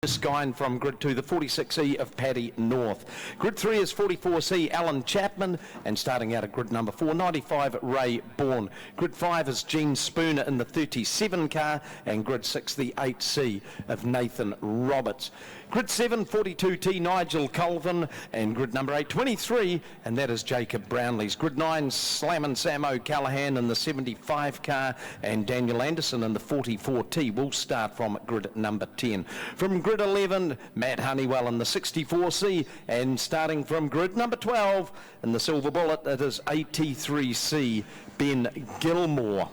Skine from Grid 2, the 46E of Paddy North. Grid 3 is 44C Alan Chapman, and starting out at grid number 4, 95 Ray Bourne. Grid 5 is Gene Spooner in the 37 car, and grid 6 the 8C of Nathan Roberts. Grid 7, 42T Nigel Colvin, and grid number 8, 23, and that is Jacob Brownlees. Grid 9, Slammin' Sam O'Callaghan in the 75 car, and Daniel Anderson in the 44T will start from grid number 10. From grid 11, Matt Honeywell in the 64C, and starting from grid number 12 in the Silver Bullet, it is 83C Ben Gilmore.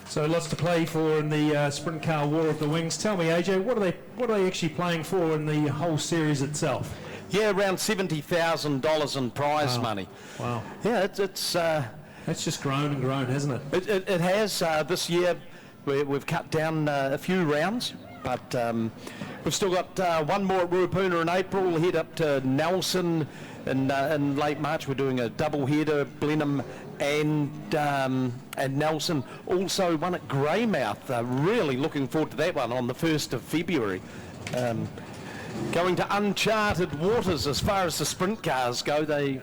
So lots to play for in the sprint car War of the Wings. Tell me, AJ, what are they actually playing for in the whole series itself? Yeah, around $70,000 in prize money. Wow. Yeah, it's that's just grown and grown, hasn't it? It has. This year we've cut down a few rounds, but we've still got one more at Ruapuna in April. We'll head up to Nelson in late March. We're doing a double header, Blenheim and Nelson. Also one at Greymouth. Really looking forward to that one on the 1st of February. Going to uncharted waters as far as the sprint cars go. They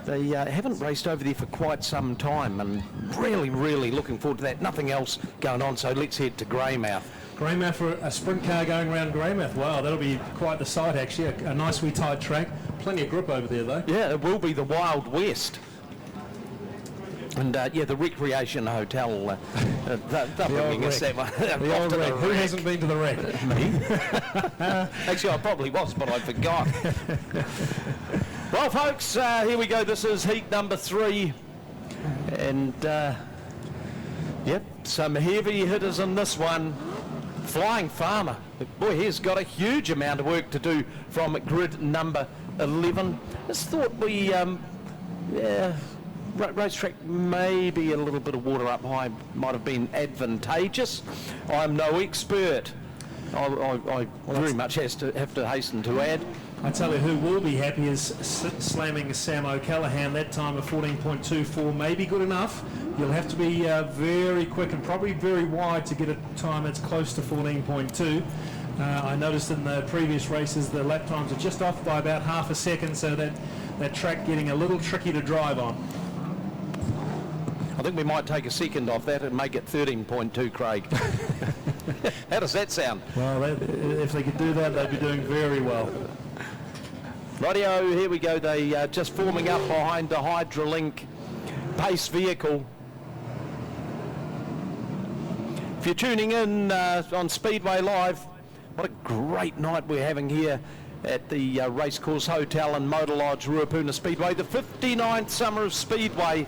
haven't raced over there for quite some time, and really looking forward to that. Nothing else going on, so let's head to Greymouth. Greymouth for a sprint car going around Greymouth. Wow, that'll be quite the sight actually. A nice wee tight track. Plenty of grip over there though. Yeah, it will be the Wild West. And yeah, the Recreation Hotel, they're bringing us that one. The old wreck. Who hasn't been to the wreck? Me? Actually, I probably was, but I forgot. Well, folks, here we go. This is heat number 3. And, yep, some heavy hitters in this one. Flying Farmer. Boy, he's got a huge amount of work to do from grid number 11. Just thought we, racetrack maybe a little bit of water up high might have been advantageous. I'm no expert. I very much have to hasten to add. I tell you who will be happy is slamming Sam O'Callaghan. That time of 14.24 may be good enough. You'll have to be very quick and probably very wide to get a time that's close to 14.2. I noticed in the previous races the lap times are just off by about half a second, so that track getting a little tricky to drive on. I think we might take a second off that and make it 13.2, Craig. How does that sound? Well, if they could do that, they'd be doing very well. Rightio, here we go. They just forming up behind the Hydrolink pace vehicle. If you're tuning in on Speedway Live, what a great night we're having here at the Racecourse Hotel and Motor Lodge, Ruapuna Speedway, the 59th summer of Speedway.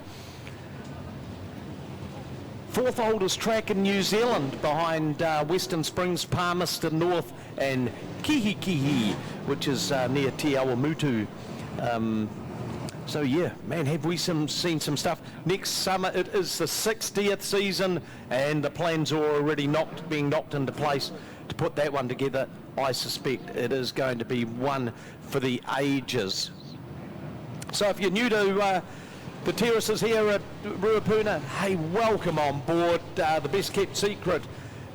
4th oldest track in New Zealand behind Western Springs, Palmerston North and Kihikihi, which is near Te Awamutu. So yeah, man, have we seen some stuff. Next summer it is the 60th season, and the plans are already being knocked into place to put that one together. I suspect it is going to be one for the ages. So if you're new to the terraces here at Ruapuna, hey, welcome on board. The best kept secret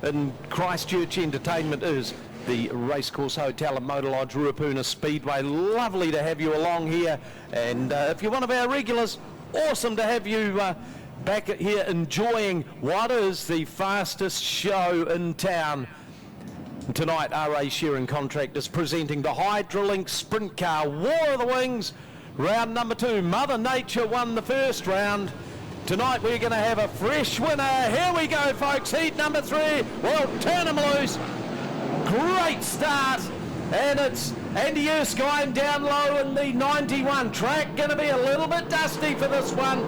in Christchurch entertainment is the Racecourse Hotel and Motor Lodge, Ruapuna Speedway. Lovely to have you along here, and if you're one of our regulars, awesome to have you back here enjoying what is the fastest show in town. Tonight, RA Shearing Contractors presenting the Hydrolink Sprint Car War of the Wings, round number 2. Mother Nature won the first round. Tonight we're going to have a fresh winner. Here we go, folks. Heat number 3. Well, turn them loose. Great start. And it's Andy Erskine down low in the 91. Track going to be a little bit dusty for this one.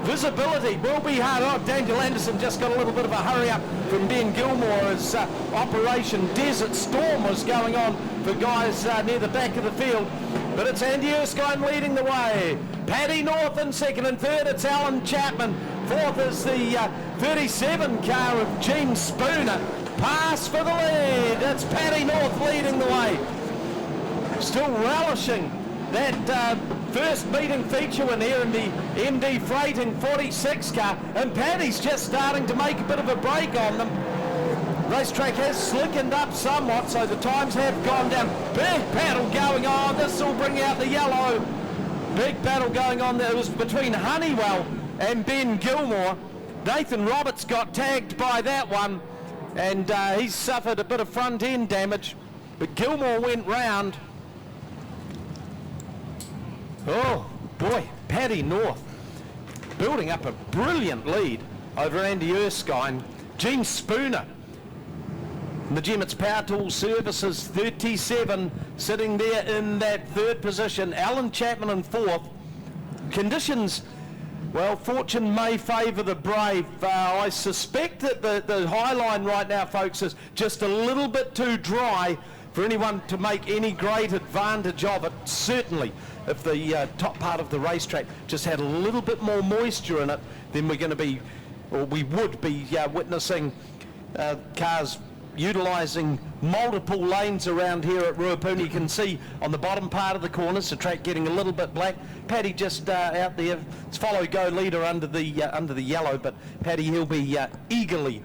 Visibility will be hard. Oh, Daniel Anderson just got a little bit of a hurry up from Ben Gilmore as Operation Desert Storm was going on for guys near the back of the field. But it's Andy Erskine leading the way. Paddy North in second, and third it's Alan Chapman. Fourth is the 37 car of Gene Spooner. Pass for the lead. It's Paddy North leading the way. Still relishing that first meeting feature win here in the MD Freighting 46 car, and Paddy's just starting to make a bit of a break on them. Racetrack has slickened up somewhat, so the times have gone down. Big battle going on. This will bring out the yellow. Big battle going on there. It was between Honeywell and Ben Gilmore. Nathan Roberts got tagged by that one, and he's suffered a bit of front end damage, but Gilmore went round. Oh boy, Paddy North building up a brilliant lead over Andy Erskine. Gene Spooner, Magemit's Power Tools Services, 37, sitting there in that third position. Alan Chapman in fourth. Conditions, well, fortune may favour the brave. I suspect that the high line right now, folks, is just a little bit too dry for anyone to make any great advantage of it. Certainly, if the top part of the racetrack just had a little bit more moisture in it, then we're going to be, or we would be witnessing cars utilising multiple lanes around here at Ruapuna. You can see on the bottom part of the corners the track getting a little bit black. Paddy just out there. It's follow go leader under the yellow, but Paddy, he'll be eagerly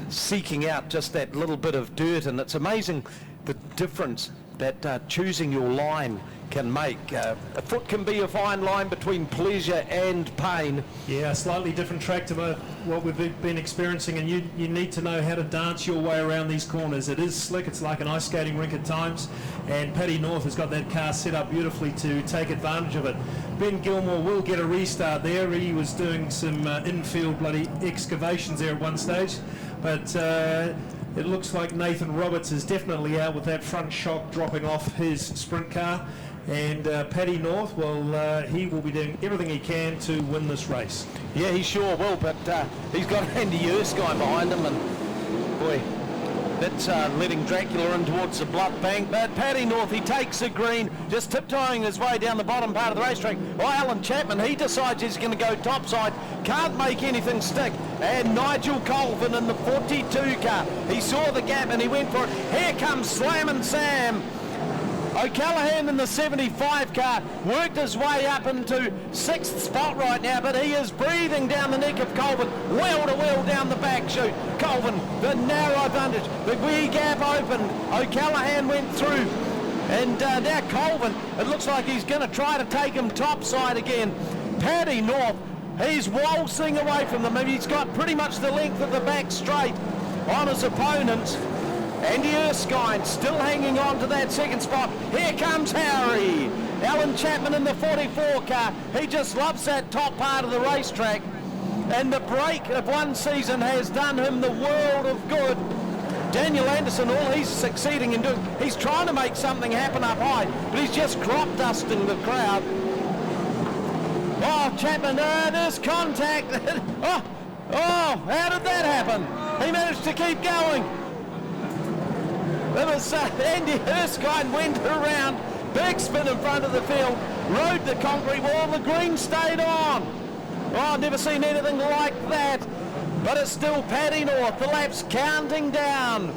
seeking out just that little bit of dirt, and it's amazing the difference that choosing your line can make. A foot can be a fine line between pleasure and pain. Yeah, a slightly different track to what we've been experiencing, and you need to know how to dance your way around these corners. It is slick, it's like an ice skating rink at times, and Paddy North has got that car set up beautifully to take advantage of it. Ben Gilmore will get a restart there. He was doing some infield bloody excavations there at one stage, but it looks like Nathan Roberts is definitely out with that front shock dropping off his sprint car. And Paddy North, well, he will be doing everything he can to win this race. Yeah, he sure will, but he's got Andy Erskine behind him, and boy, that's letting Dracula in towards the bluff bank. But Paddy North, he takes the green, just tiptoeing his way down the bottom part of the racetrack. Oh, Alan Chapman, he decides he's going to go topside, can't make anything stick. And Nigel Colvin in the 42 car, he saw the gap and he went for it. Here comes Slammin' Sam. O'Callaghan in the 75 car worked his way up into 6th spot right now, but he is breathing down the neck of Colvin, wheel to wheel down the back chute. Colvin, the narrow advantage, the wee gap opened, O'Callaghan went through, and now Colvin, it looks like he's going to try to take him topside again. Paddy North, he's waltzing away from them. He's got pretty much the length of the back straight on his opponents. Andy Erskine still hanging on to that second spot. Here comes Harry. Alan Chapman in the 44 car. He just loves that top part of the racetrack. And the break of one season has done him the world of good. Daniel Anderson, all he's succeeding in doing, he's trying to make something happen up high, but he's just crop dusting the crowd. Oh, Chapman, there's contact. oh, how did that happen? He managed to keep going. It was Andy Erskine went around, big spin in front of the field, rode the concrete wall, the green stayed on. Oh, I've never seen anything like that. But it's still Paddy North, the laps counting down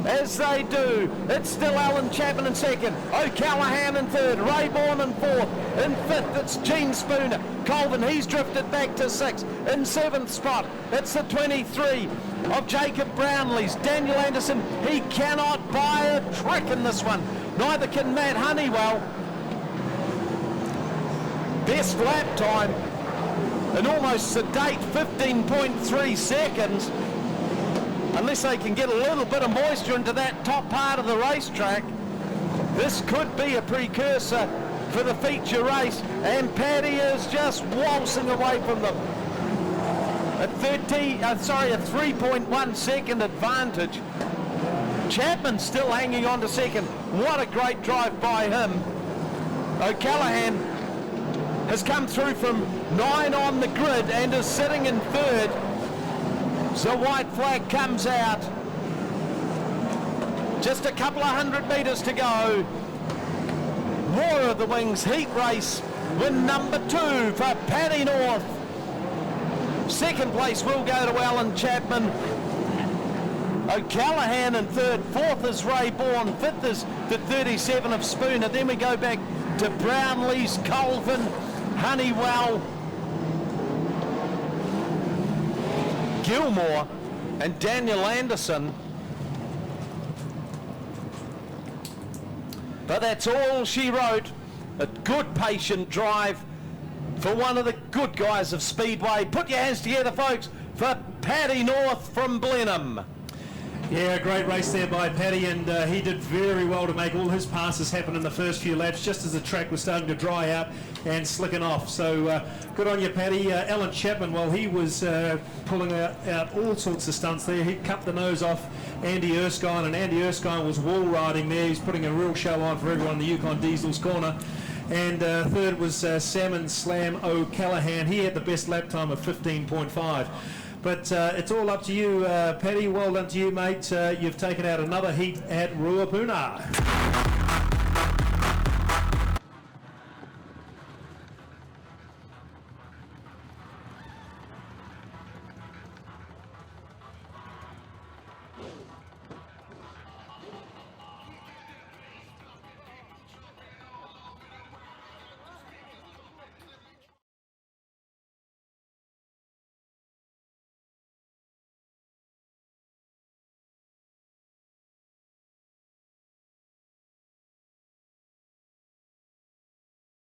as they do. It's still Alan Chapman in second, O'Callaghan in third, Rayborn in fourth, in fifth it's Gene Spooner. Colvin, he's drifted back to sixth. In seventh spot, it's the 23 of Jacob Brownlee's. Daniel Anderson, he cannot buy a trick in this one. Neither can Matt Honeywell. Best lap time in almost sedate 15.3 seconds. Unless they can get a little bit of moisture into that top part of the racetrack, this could be a precursor for the feature race, and Paddy is just waltzing away from them. A 3.1 second advantage. Chapman still hanging on to second. What a great drive by him. O'Callaghan has come through from 9 on the grid and is sitting in third. So white flag comes out. Just a couple of 100 metres to go. War of the Wings heat race win number 2 for Paddy North. Second place will go to Alan Chapman. O'Callaghan in third. Fourth is Rayborn. Fifth is the 37 of Spooner. Then we go back to Brownlee's, Colvin, Honeywell, Gilmore and Daniel Anderson. But that's all she wrote. A good patient drive for one of the good guys of Speedway. Put your hands together, folks, for Paddy North from Blenheim. Yeah, great race there by Paddy, and he did very well to make all his passes happen in the first few laps, just as the track was starting to dry out and slicken off. So good on you, Paddy. Alan Chapman, well, he was pulling out all sorts of stunts there. He cut the nose off Andy Erskine, and Andy Erskine was wall riding there. He's putting a real show on for everyone in the Yukon Diesel's corner. And third was Salmon Slam O'Callaghan. He had the best lap time of 15.5. But it's all up to you, Paddy. Well done to you, mate. You've taken out another heat at Ruapuna.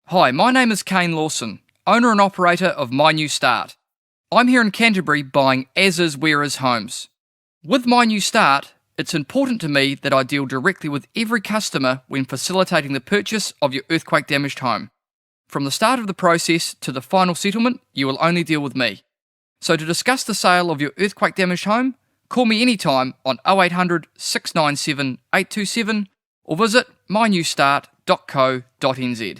Hi, my name is Kane Lawson, owner and operator of My New Start. I'm here in Canterbury buying as-is, where-is homes. With My New Start, it's important to me that I deal directly with every customer when facilitating the purchase of your earthquake-damaged home. From the start of the process to the final settlement, you will only deal with me. So to discuss the sale of your earthquake-damaged home, call me anytime on 0800 697 827 or visit mynewstart.co.nz.